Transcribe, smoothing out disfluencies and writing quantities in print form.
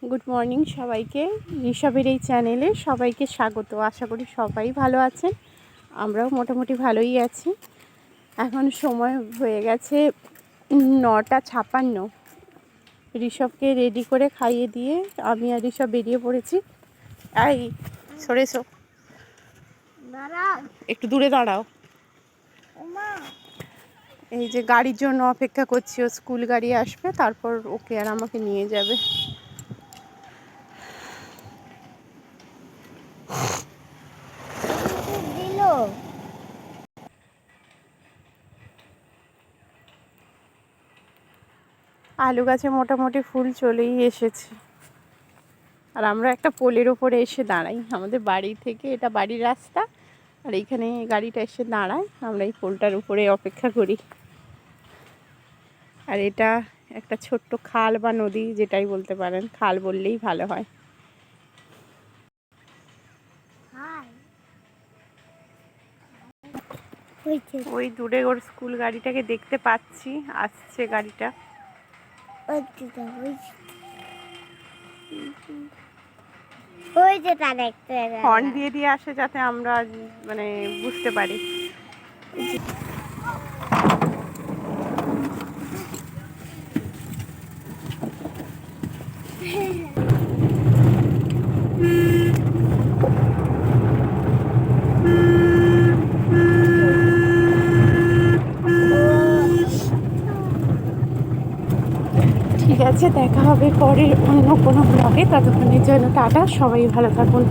Good morning সবাইকে। ঋষভের এই চ্যানেলে সবাইকে স্বাগত। আশা করি সবাই ভালো আছেন, আমরাও মোটামুটি ভালোই আছি। এখন সময় হয়ে গেছে 9:56। ঋষভকে রেডি করে খাইয়ে দিয়ে আমি আর ঋষভ বেরিয়ে পড়েছি। এই সরে এসো, একটু দূরে দাঁড়াও। এই যে গাড়ির জন্য অপেক্ষা করছি, ও স্কুল গাড়ি আসবে, তারপর ওকে আর আমাকে নিয়ে যাবে। আলু গাছে মোটামুটি ফুল চলেই এসেছে, আর আমরা একটা পোলের ওপরে এসে দাঁড়াই। আমাদের বাড়ি থেকে এটা বাড়ির রাস্তা, আর এইখানে গাড়িটা এসে দাঁড়ায়, আমরা এই পোলটার উপরে অপেক্ষা করি। আর এটা একটা ছোট্ট খাল বা নদী, যেটাই বলতে পারেন, খাল বললেই ভালো হয়। ওই দূরে ওর স্কুল গাড়িটাকে দেখতে পাচ্ছি, আসছে গাড়িটা। হর্ন দিয়ে দিয়ে আসে যাতে আমরা মানে বুঝতে পারি। ঠিক আছে, দেখা হবে পরের অন্য কোনো ব্লগে। ততক্ষণের জন্য টাটা, সবাই ভালো থাকুন।